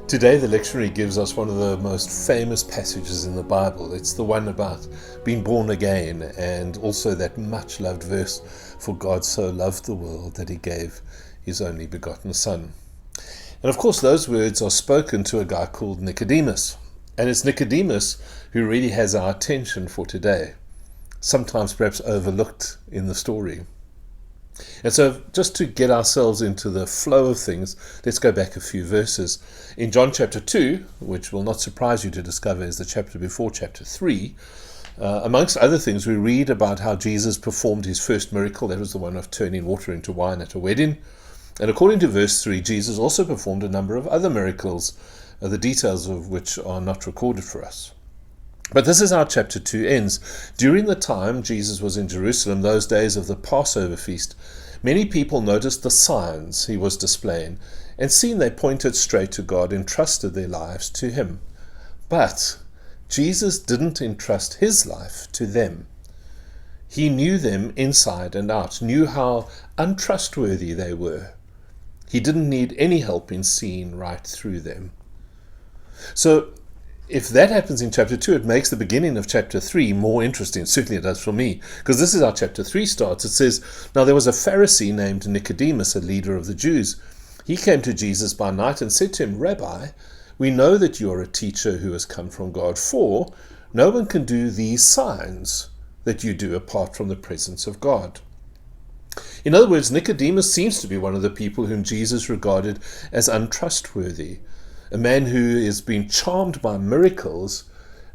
Today the lectionary gives us one of the most famous passages in the Bible. It's the one about being born again, and also that much loved verse, "For God so loved the world that he gave his only begotten Son." And of course those words are spoken to a guy called Nicodemus. And it's Nicodemus who really has our attention for today, sometimes perhaps overlooked in the story. And so just to get ourselves into the flow of things, let's go back a few verses. In John chapter 2, which will not surprise you to discover is the chapter before chapter 3, amongst other things, we read about how Jesus performed his first miracle. That was the one of turning water into wine at a wedding. And according to verse 3, Jesus also performed a number of other miracles, the details of which are not recorded for us. But this is how chapter 2 ends. During the time Jesus was in Jerusalem, those days of the Passover feast, many people noticed the signs he was displaying, and seeing they pointed straight to God, entrusted their lives to him. But Jesus didn't entrust his life to them. He knew them inside and out, knew how untrustworthy they were. He didn't need any help in seeing right through them. So if that happens in chapter 2, it makes the beginning of chapter 3 more interesting. Certainly it does for me, because this is how chapter 3 starts. It says, "Now there was a Pharisee named Nicodemus, a leader of the Jews. He came to Jesus by night and said to him, 'Rabbi, we know that you are a teacher who has come from God, for no one can do these signs that you do apart from the presence of God.'" In other words, Nicodemus seems to be one of the people whom Jesus regarded as untrustworthy, a man who is being charmed by miracles,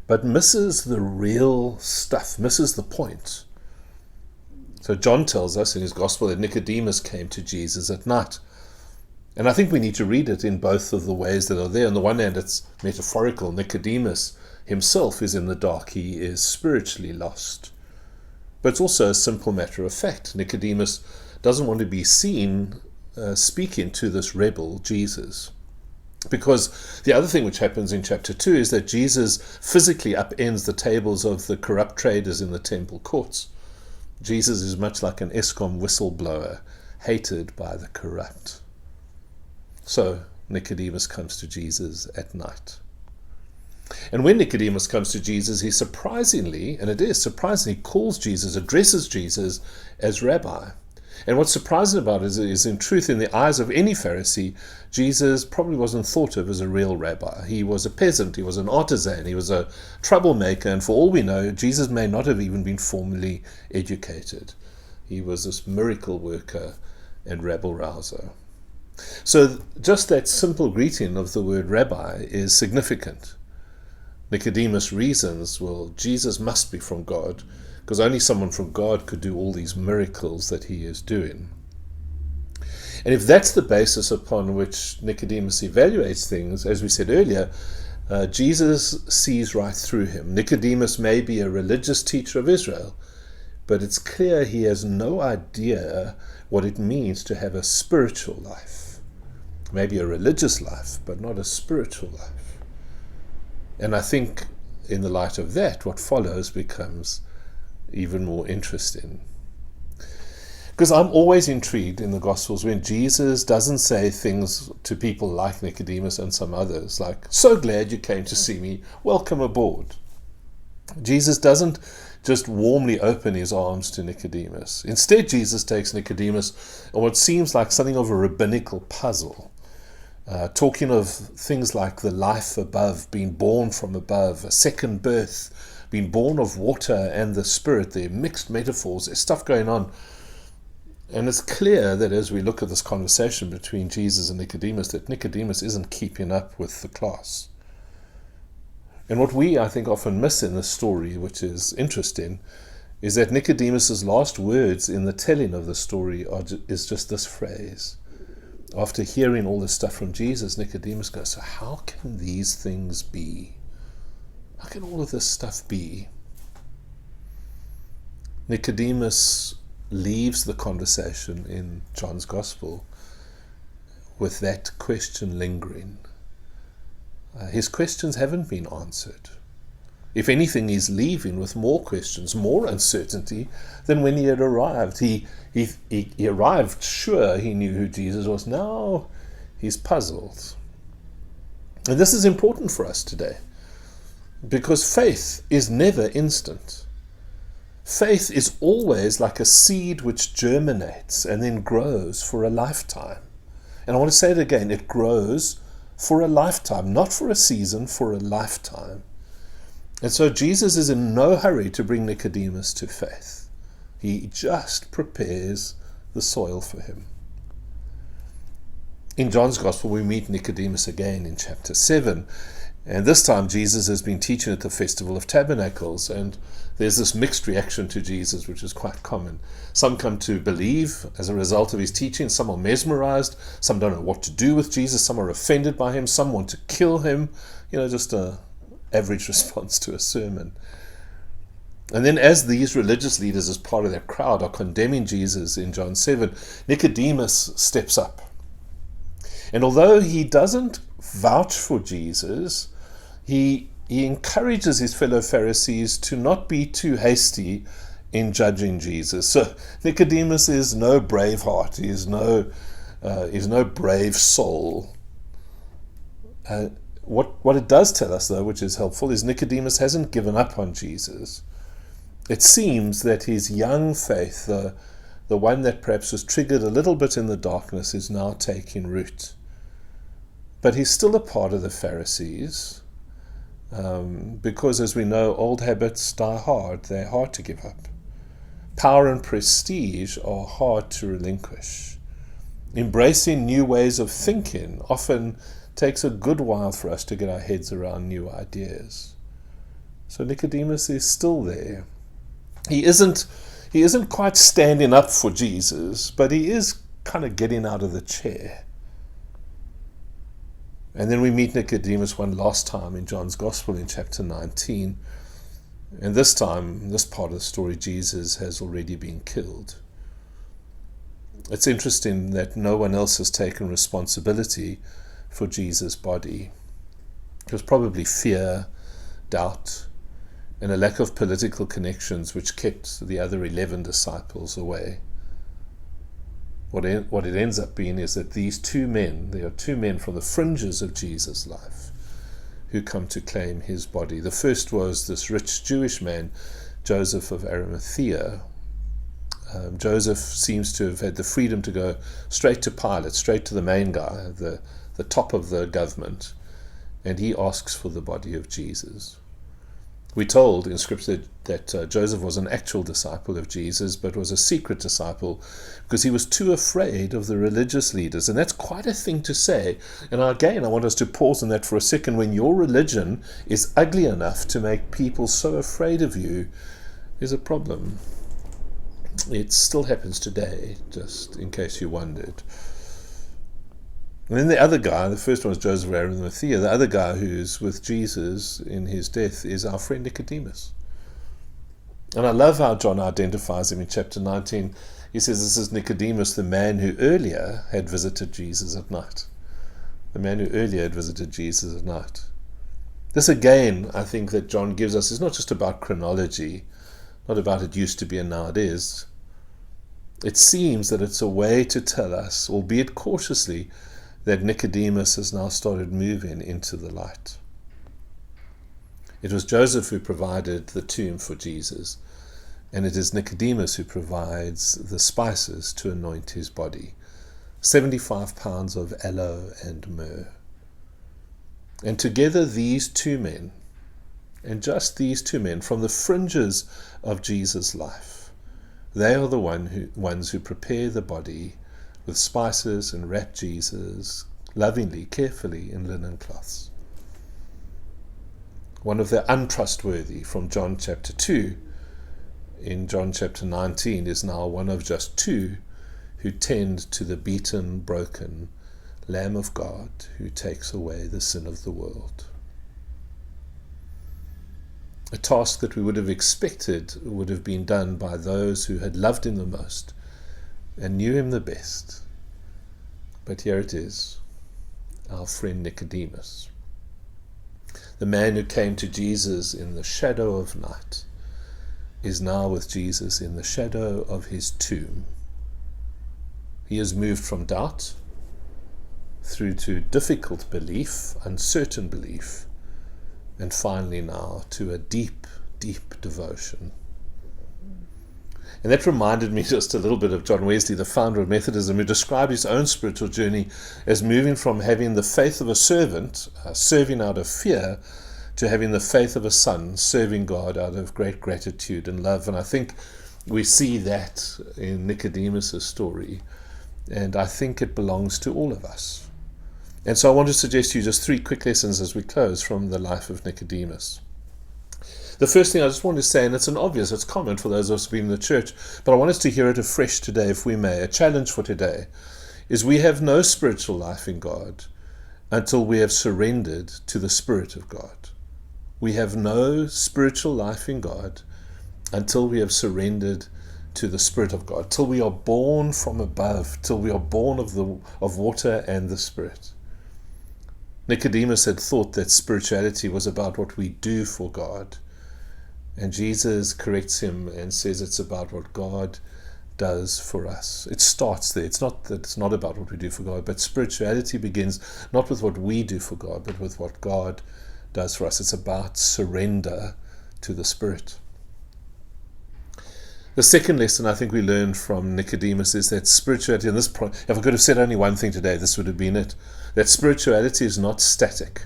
but misses the real stuff, misses the point. So John tells us in his gospel that Nicodemus came to Jesus at night. And I think we need to read it in both of the ways that are there. On the one hand, it's metaphorical. Nicodemus himself is in the dark. He is spiritually lost. But it's also a simple matter of fact. Nicodemus doesn't want to be seen speaking to this rebel Jesus. Because the other thing which happens in chapter 2 is that Jesus physically upends the tables of the corrupt traders in the temple courts. Jesus is much like an ESCOM whistleblower, hated by the corrupt. So Nicodemus comes to Jesus at night. And when Nicodemus comes to Jesus, he surprisingly, and it is surprisingly, calls Jesus, addresses Jesus as Rabbi. And what's surprising about it is in truth, in the eyes of any Pharisee, Jesus probably wasn't thought of as a real rabbi. He was a peasant, he was an artisan, he was a troublemaker, and for all we know, Jesus may not have even been formally educated. He was this miracle worker and rabble-rouser. So just that simple greeting of the word rabbi is significant. Nicodemus reasons, well, Jesus must be from God, because only someone from God could do all these miracles that he is doing. And if that's the basis upon which Nicodemus evaluates things, as we said earlier, Jesus sees right through him. Nicodemus may be a religious teacher of Israel, but it's clear he has no idea what it means to have a spiritual life. Maybe a religious life, but not a spiritual life. And I think in the light of that, what follows becomes even more interesting. Because I'm always intrigued in the Gospels when Jesus doesn't say things to people like Nicodemus and some others, like, "So glad you came to see me, welcome aboard." Jesus doesn't just warmly open his arms to Nicodemus. Instead, Jesus takes Nicodemus on what seems like something of a rabbinical puzzle, talking of things like the life above, being born from above, a second birth, being born of water and the Spirit. They're mixed metaphors, there's stuff going on. And it's clear that as we look at this conversation between Jesus and Nicodemus, that Nicodemus isn't keeping up with the class. And what we, I think, often miss in this story, which is interesting, is that Nicodemus's last words in the telling of the story is just this phrase. After hearing all this stuff from Jesus, Nicodemus goes, "So how can these things be? How can all of this stuff be?" Nicodemus leaves the conversation in John's Gospel with that question lingering. His questions haven't been answered. If anything, he's leaving with more questions, more uncertainty than when he had arrived. He arrived sure he knew who Jesus was. Now he's puzzled. And this is important for us today, because faith is never instant. Faith is always like a seed which germinates and then grows for a lifetime. And I want to say it again, it grows for a lifetime, not for a season, for a lifetime. And so Jesus is in no hurry to bring Nicodemus to faith. He just prepares the soil for him. In John's Gospel, we meet Nicodemus again in chapter 7. And this time Jesus has been teaching at the Festival of Tabernacles, and there's this mixed reaction to Jesus, which is quite common. Some come to believe as a result of his teaching, some are mesmerized, some don't know what to do with Jesus, some are offended by him, some want to kill him, just an average response to a sermon. And then as these religious leaders, as part of their crowd, are condemning Jesus in John 7, Nicodemus steps up. And although he doesn't vouch for Jesus, he encourages his fellow Pharisees to not be too hasty in judging Jesus. So Nicodemus is no brave heart. He is no brave soul. What it does tell us, though, which is helpful, is Nicodemus hasn't given up on Jesus. It seems that his young faith, the one that perhaps was triggered a little bit in the darkness, is now taking root. But he's still a part of the Pharisees, because, as we know, old habits die hard. They're hard to give up. Power and prestige are hard to relinquish. Embracing new ways of thinking often takes a good while for us to get our heads around new ideas. So Nicodemus is still there. He isn't quite standing up for Jesus, but he is kind of getting out of the chair. And then we meet Nicodemus one last time in John's Gospel in chapter 19. And this time, this part of the story, Jesus has already been killed. It's interesting that no one else has taken responsibility for Jesus' body. It was probably fear, doubt, and a lack of political connections which kept the other 11 disciples away. What it ends up being is that there are two men from the fringes of Jesus' life who come to claim his body. The first was this rich Jewish man, Joseph of Arimathea. Joseph seems to have had the freedom to go straight to Pilate, straight to the main guy, the top of the government, and he asks for the body of Jesus. We're told in Scripture that Joseph was an actual disciple of Jesus, but was a secret disciple because he was too afraid of the religious leaders. And that's quite a thing to say. And again, I want us to pause on that for a second. When your religion is ugly enough to make people so afraid of you, is a problem. It still happens today, just in case you wondered. And then the other guy, the first one was Joseph of Arimathea, the other guy who's with Jesus in his death is our friend Nicodemus. And I love how John identifies him in chapter 19. He says this is Nicodemus, the man who earlier had visited Jesus at night. The man who earlier had visited Jesus at night. This again, I think, that John gives us is not just about chronology, not about it used to be and now it is. It seems that it's a way to tell us, albeit cautiously, that Nicodemus has now started moving into the light. It was Joseph who provided the tomb for Jesus, and it is Nicodemus who provides the spices to anoint his body. 75 pounds of aloe and myrrh. And together these two men, and just these two men from the fringes of Jesus' life, they are the ones who prepare the body with spices and wrap Jesus lovingly, carefully in linen cloths. One of the untrustworthy from John chapter 2 in John chapter 19 is now one of just two who tend to the beaten, broken Lamb of God who takes away the sin of the world. A task that we would have expected would have been done by those who had loved him the most and knew him the best. But here it is, our friend Nicodemus, the man who came to Jesus in the shadow of night, is now with Jesus in the shadow of his tomb. He has moved from doubt through to difficult belief, uncertain belief, and finally now to a deep, deep devotion. And that reminded me just a little bit of John Wesley, the founder of Methodism, who described his own spiritual journey as moving from having the faith of a servant, serving out of fear, to having the faith of a son, serving God out of great gratitude and love. And I think we see that in Nicodemus' story, and I think it belongs to all of us. And so I want to suggest to you just 3 quick lessons as we close from the life of Nicodemus. The first thing I just want to say, and it's common for those of us who've been in the church, but I want us to hear it afresh today, if we may. A challenge for today is we have no spiritual life in God until we have surrendered to the Spirit of God. We have no spiritual life in God until we have surrendered to the Spirit of God, till we are born from above, till we are born of water and the Spirit. Nicodemus had thought that spirituality was about what we do for God. And Jesus corrects him and says it's about what God does for us. It starts there. It's not that it's not about what we do for God, but spirituality begins not with what we do for God, but with what God does for us. It's about surrender to the Spirit. The second lesson I think we learned from Nicodemus is that spirituality, and if I could have said only one thing today, this would have been it, that spirituality is not static.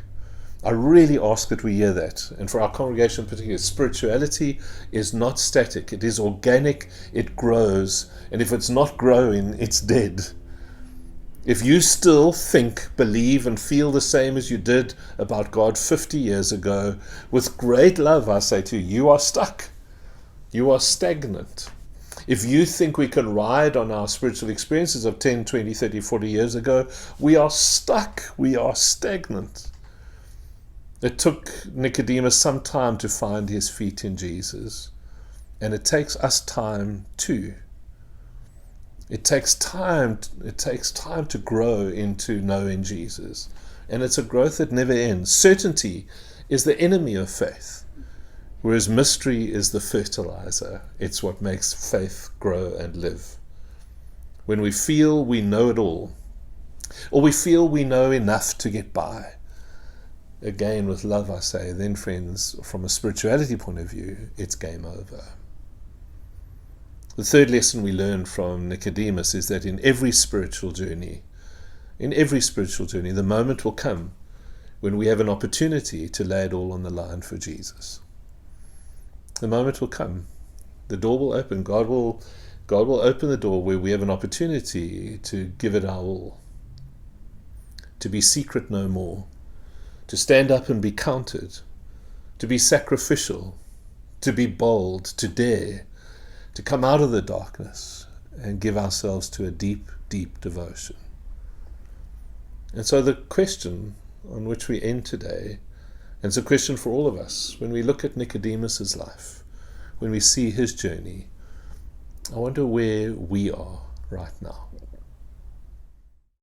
I really ask that we hear that. And for our congregation in particular, spirituality is not static. It is organic. It grows. And if it's not growing, it's dead. If you still think, believe, and feel the same as you did about God 50 years ago, with great love, I say to you, you are stuck. You are stagnant. If you think we can ride on our spiritual experiences of 10, 20, 30, 40 years ago, we are stuck. We are stagnant. It took Nicodemus some time to find his feet in Jesus, and it takes us time too. It takes time to grow into knowing Jesus, and it's a growth that never ends. Certainty is the enemy of faith, whereas mystery is the fertilizer. It's what makes faith grow and live. When we feel we know it all, or we feel we know enough to get by, again, with love I say, then friends, from a spirituality point of view, it's game over. The third lesson we learned from Nicodemus is that in every spiritual journey, the moment will come when we have an opportunity to lay it all on the line for Jesus. The moment will come. The door will open. God will open the door where we have an opportunity to give it our all, to be secret no more, to stand up and be counted, to be sacrificial, to be bold, to dare, to come out of the darkness and give ourselves to a deep, deep devotion. And so the question on which we end today, and it's a question for all of us, when we look at Nicodemus's life, when we see his journey, I wonder where we are right now.